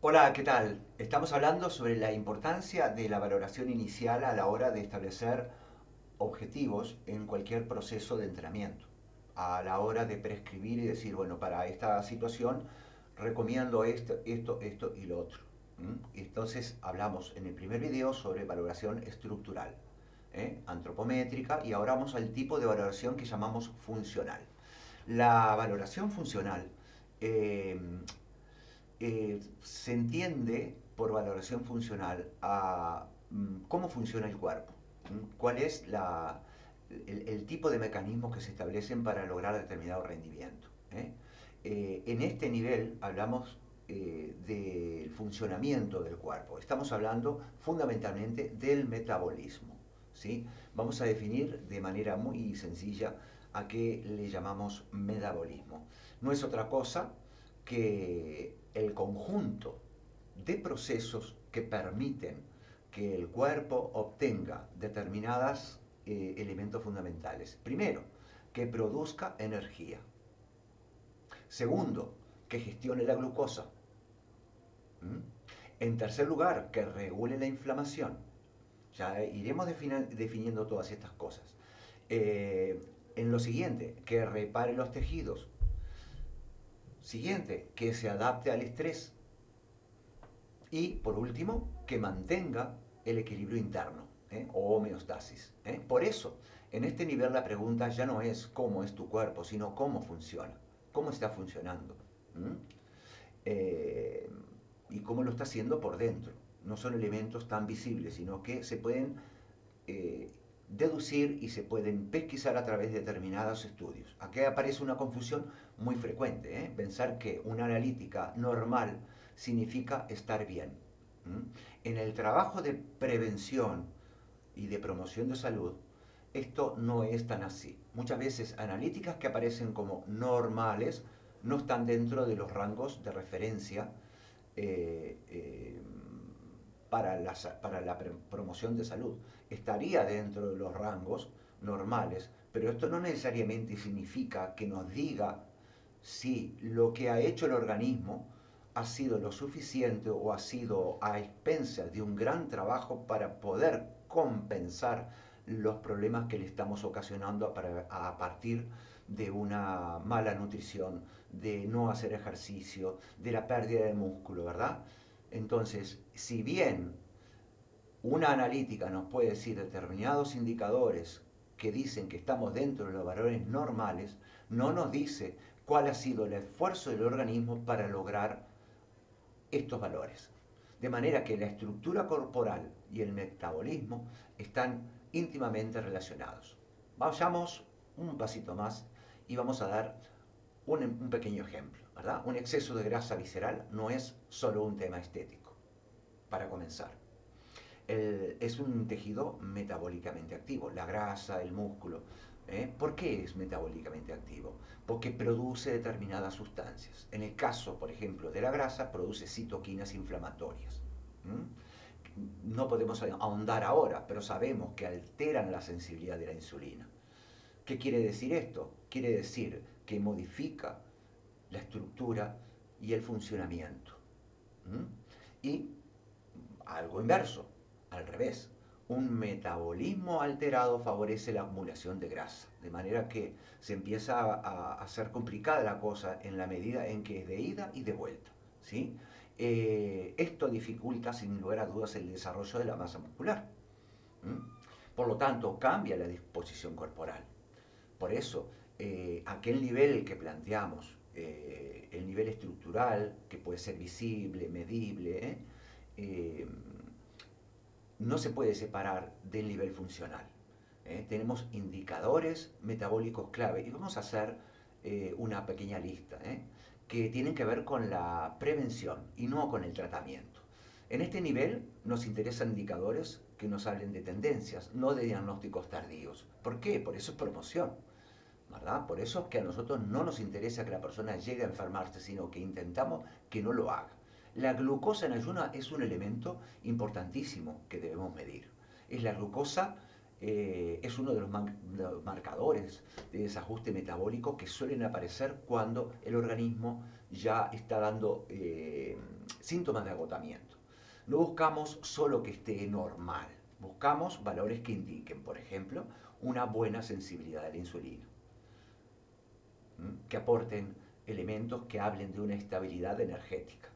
Hola, ¿qué tal? Estamos hablando sobre la importancia de la valoración inicial a la hora de establecer objetivos en cualquier proceso de entrenamiento. A la hora de prescribir y decir, bueno, para esta situación recomiendo esto y lo otro. Entonces hablamos en el primer video sobre valoración estructural, antropométrica, y ahora vamos al tipo de valoración que llamamos funcional. La valoración funcional eh, se entiende por valoración funcional a cómo funciona el cuerpo, cuál es el tipo de mecanismos que se establecen para lograr determinado rendimiento. En este nivel hablamos del funcionamiento del cuerpo. Estamos hablando fundamentalmente del metabolismo. ¿Sí? Vamos a definir de manera muy sencilla a qué le llamamos metabolismo. No es otra cosa que el conjunto de procesos que permiten que el cuerpo obtenga determinados elementos fundamentales. Primero, que produzca energía. Segundo, que gestione la glucosa. ¿Mm? En tercer lugar, que regule la inflamación. Ya iremos definiendo todas estas cosas. En lo siguiente, que repare los tejidos. Siguiente, que se adapte al estrés. Y por último, que mantenga el equilibrio interno, o homeostasis. Por eso, en este nivel la pregunta ya no es cómo es tu cuerpo, sino cómo funciona, cómo está funcionando. ¿Mm? Eh, y cómo lo está haciendo por dentro. No son elementos tan visibles, sino que se pueden eh, deducir y se pueden pesquisar a través de determinados estudios. Aquí aparece una confusión muy frecuente, pensar que una analítica normal significa estar bien. En el trabajo de prevención y de promoción de salud, esto no es tan así. Muchas veces analíticas que aparecen como normales no están dentro de los rangos de referencia eh, eh, para la promoción de salud. Estaría dentro de los rangos normales, pero esto no necesariamente significa que nos diga si lo que ha hecho el organismo ha sido lo suficiente o ha sido a expensas de un gran trabajo para poder compensar los problemas que le estamos ocasionando a partir de una mala nutrición, de no hacer ejercicio, de la pérdida de músculo, ¿verdad? Entonces, si bien una analítica nos puede decir determinados indicadores que dicen que estamos dentro de los valores normales, no nos dice cuál ha sido el esfuerzo del organismo para lograr estos valores. De manera que la estructura corporal y el metabolismo están íntimamente relacionados. Vayamos un pasito más y vamos a dar un pequeño ejemplo, ¿verdad? Un exceso de grasa visceral no es solo un tema estético, para comenzar. Es un tejido metabólicamente activo, la grasa, el músculo. ¿Por qué es metabólicamente activo? Porque produce determinadas sustancias. En el caso, por ejemplo, de la grasa, produce citoquinas inflamatorias. No podemos ahondar ahora, pero sabemos que alteran la sensibilidad de la insulina. ¿Qué quiere decir esto? Quiere decir que modifica la estructura y el funcionamiento. Y algo inverso, al revés. Un metabolismo alterado favorece la acumulación de grasa, de manera que se empieza a hacer complicada la cosa en la medida en que es de ida y de vuelta. ¿Sí? Esto dificulta sin lugar a dudas el desarrollo de la masa muscular. Por lo tanto, cambia la disposición corporal. Por eso, aquel nivel que planteamos, el nivel estructural, que puede ser visible, medible, no se puede separar del nivel funcional. Tenemos indicadores metabólicos clave y vamos a hacer una pequeña lista que tienen que ver con la prevención y no con el tratamiento. En este nivel nos interesan indicadores que nos hablen de tendencias, no de diagnósticos tardíos. ¿Por qué? Por eso es promoción, ¿verdad? Por eso es que a nosotros no nos interesa que la persona llegue a enfermarse, sino que intentamos que no lo haga. La glucosa en ayuno es un elemento importantísimo que debemos medir. Es la glucosa es uno de los marcadores de desajuste metabólico que suelen aparecer cuando el organismo ya está dando síntomas de agotamiento. No buscamos solo que esté normal, buscamos valores que indiquen, por ejemplo, una buena sensibilidad a la insulina, que aporten elementos que hablen de una estabilidad energética.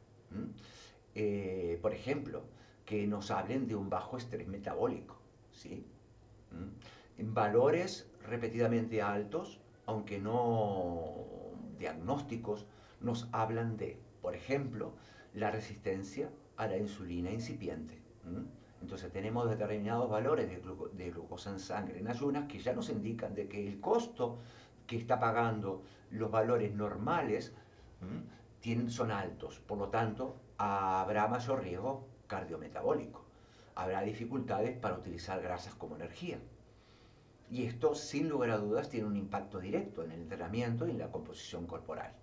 Por ejemplo, que nos hablen de un bajo estrés metabólico, ¿sí? En valores repetidamente altos, aunque no diagnósticos, nos hablan de, por ejemplo, la resistencia a la insulina incipiente. Entonces tenemos determinados valores de glucosa en sangre en ayunas que ya nos indican de que el costo que está pagando los valores normales son altos. Por lo tanto, habrá mayor riesgo cardiometabólico. Habrá dificultades para utilizar grasas como energía. Y esto, sin lugar a dudas, tiene un impacto directo en el entrenamiento y en la composición corporal.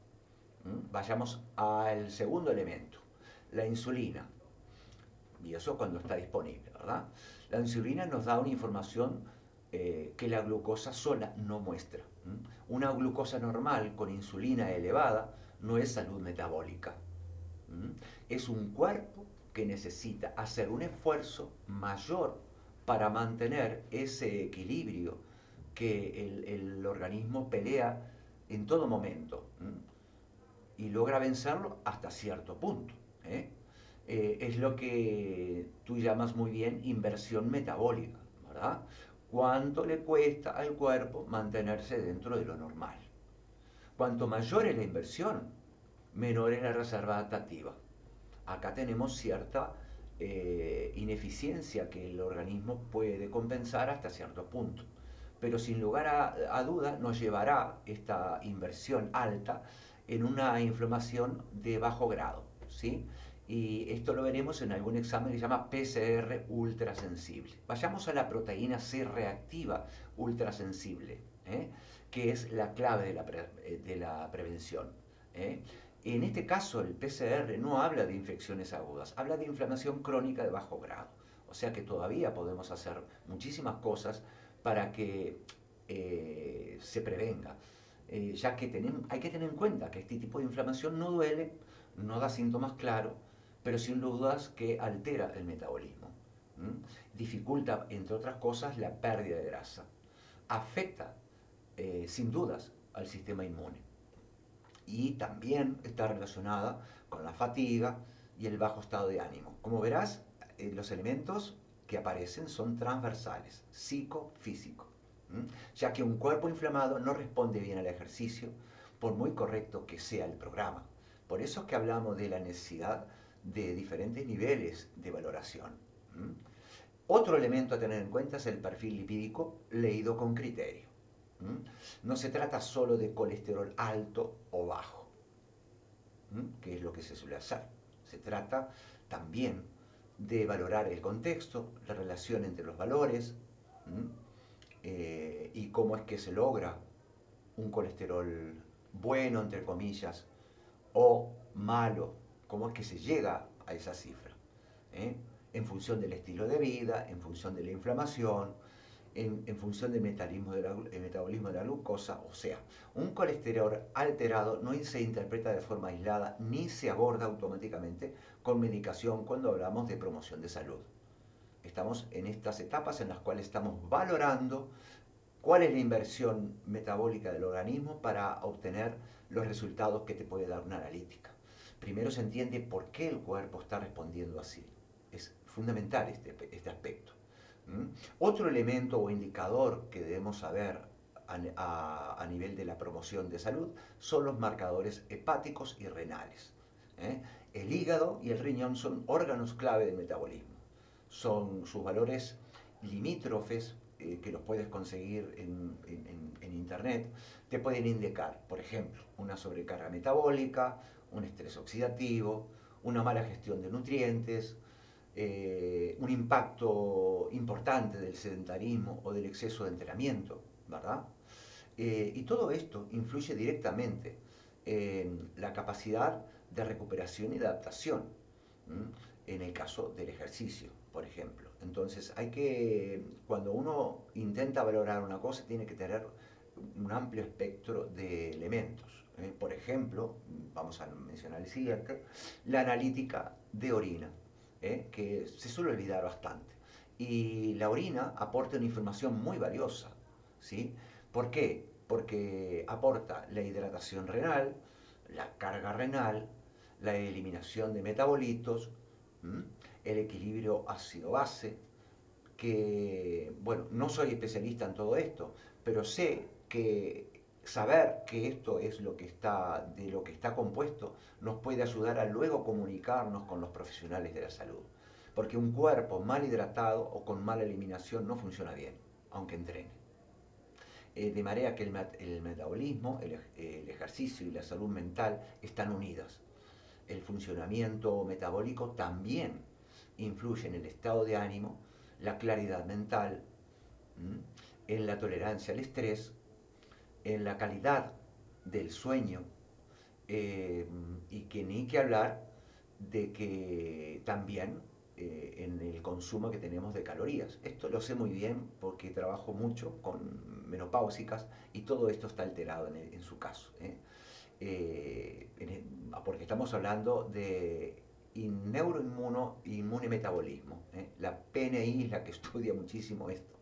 Vayamos al segundo elemento, la insulina. Y eso cuando está disponible, ¿verdad? La insulina nos da una información que la glucosa sola no muestra. Una glucosa normal con insulina elevada no es salud metabólica. Es un cuerpo que necesita hacer un esfuerzo mayor para mantener ese equilibrio que el organismo pelea en todo momento y logra vencerlo hasta cierto punto. Es lo que tú llamas muy bien inversión metabólica, ¿verdad? ¿Cuánto le cuesta al cuerpo mantenerse dentro de lo normal? Cuanto mayor es la inversión, menor es la reserva adaptativa. Acá tenemos cierta ineficiencia que el organismo puede compensar hasta cierto punto. Pero sin lugar a duda nos llevará esta inversión alta en una inflamación de bajo grado, ¿sí? Y esto lo veremos en algún examen que se llama PCR ultrasensible. Vayamos a la proteína C reactiva ultrasensible, que es la clave de la prevención. En este caso, el PCR no habla de infecciones agudas, habla de inflamación crónica de bajo grado. O sea que todavía podemos hacer muchísimas cosas para que se prevenga. Ya que hay que tener en cuenta que este tipo de inflamación no duele, no da síntomas claros, pero sin dudas que altera el metabolismo. Dificulta, entre otras cosas, la pérdida de grasa. Afecta, sin dudas, al sistema inmune. Y también está relacionada con la fatiga y el bajo estado de ánimo. Como verás, los elementos que aparecen son transversales, psicofísicos, ya que un cuerpo inflamado no responde bien al ejercicio, por muy correcto que sea el programa. Por eso es que hablamos de la necesidad de diferentes niveles de valoración. Otro elemento a tener en cuenta es el perfil lipídico leído con criterio. No se trata solo de colesterol alto o bajo, que es lo que se suele hacer. Se trata también de valorar el contexto, la relación entre los valores y cómo es que se logra un colesterol bueno, entre comillas, o malo, cómo es que se llega a esa cifra. En función del estilo de vida, en función de la inflamación, en función del metabolismo de la glucosa. O sea, un colesterol alterado no se interpreta de forma aislada ni se aborda automáticamente con medicación cuando hablamos de promoción de salud. Estamos en estas etapas en las cuales estamos valorando cuál es la inversión metabólica del organismo para obtener los resultados que te puede dar una analítica. Primero se entiende por qué el cuerpo está respondiendo así. Es fundamental este aspecto. Otro elemento o indicador que debemos saber a nivel de la promoción de salud son los marcadores hepáticos y renales. El hígado y el riñón son órganos clave del metabolismo. Son sus valores limítrofes que los puedes conseguir en internet, te pueden indicar, por ejemplo, una sobrecarga metabólica, un estrés oxidativo, una mala gestión de nutrientes, un impacto importante del sedentarismo o del exceso de entrenamiento, ¿verdad? Y todo esto influye directamente en la capacidad de recuperación y de adaptación, en el caso del ejercicio, por ejemplo. Entonces, cuando uno intenta valorar una cosa, tiene que tener un amplio espectro de elementos. Por ejemplo, vamos a mencionar el siguiente, la analítica de orina, que se suele olvidar bastante. Y la orina aporta una información muy valiosa, ¿sí? ¿Por qué? Porque aporta la hidratación renal, la carga renal, la eliminación de metabolitos, ¿m? El equilibrio ácido-base, que, bueno, no soy especialista en todo esto, pero sé que saber que esto es lo que está, de lo que está compuesto, nos puede ayudar a luego comunicarnos con los profesionales de la salud. Porque un cuerpo mal hidratado o con mala eliminación no funciona bien, aunque entrene. De manera que el metabolismo, el ejercicio y la salud mental están unidas. El funcionamiento metabólico también influye en el estado de ánimo, la claridad mental, ¿m? En la tolerancia al estrés, en la calidad del sueño, eh, y que ni que hablar de que también en el consumo que tenemos de calorías. Esto lo sé muy bien porque trabajo mucho con menopáusicas y todo esto está alterado en su caso. Porque estamos hablando de inmune metabolismo. La PNI es la que estudia muchísimo esto.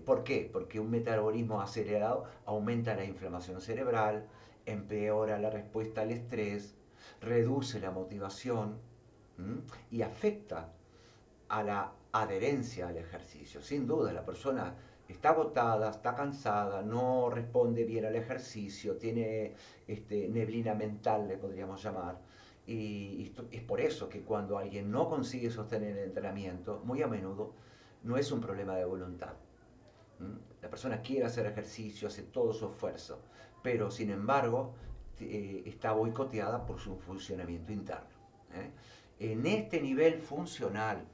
¿Por qué? Porque un metabolismo acelerado aumenta la inflamación cerebral, empeora la respuesta al estrés, reduce la motivación, ¿m? Y afecta a la adherencia al ejercicio. Sin duda, la persona está agotada, está cansada, no responde bien al ejercicio, tiene neblina mental, le podríamos llamar. Y esto, es por eso que cuando alguien no consigue sostener el entrenamiento, muy a menudo no es un problema de voluntad. La persona quiere hacer ejercicio, hace todo su esfuerzo, pero sin embargo está boicoteada por su funcionamiento interno. ¿eh? En este nivel funcional,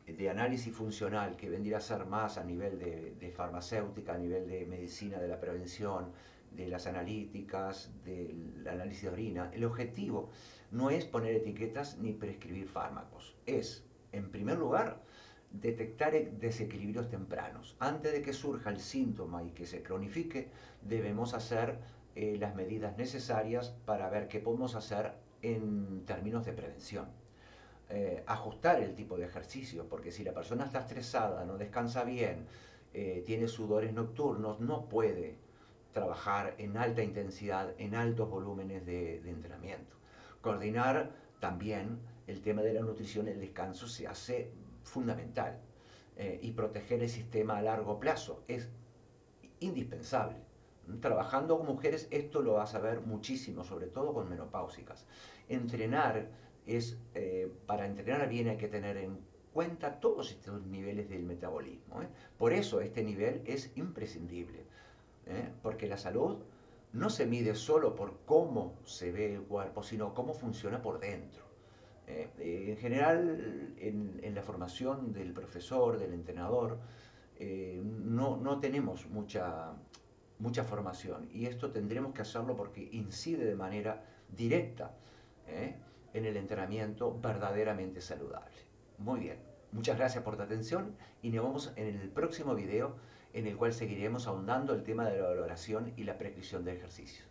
de análisis funcional, que vendría a ser más a nivel de farmacéutica, a nivel de medicina de la prevención, de las analíticas, del análisis de orina, el objetivo no es poner etiquetas ni prescribir fármacos, es, en primer lugar, detectar desequilibrios tempranos. Antes de que surja el síntoma y que se cronifique, debemos hacer las medidas necesarias para ver qué podemos hacer en términos de prevención. Ajustar el tipo de ejercicio, porque si la persona está estresada, no descansa bien, tiene sudores nocturnos, no puede trabajar en alta intensidad, en altos volúmenes de entrenamiento. Coordinar también el tema de la nutrición y el descanso se hace fundamental. Y proteger el sistema a largo plazo es indispensable. Trabajando con mujeres esto lo vas a ver muchísimo, sobre todo con menopáusicas. Entrenar para entrenar bien hay que tener en cuenta todos estos niveles del metabolismo. Por eso este nivel es imprescindible, porque la salud no se mide solo por cómo se ve el cuerpo, sino cómo funciona por dentro. En general, en la formación del profesor, del entrenador, no tenemos mucha formación y esto tendremos que hacerlo porque incide de manera directa ¿eh? En el entrenamiento verdaderamente saludable. Muy bien, muchas gracias por tu atención y nos vemos en el próximo video en el cual seguiremos ahondando el tema de la valoración y la prescripción de ejercicios.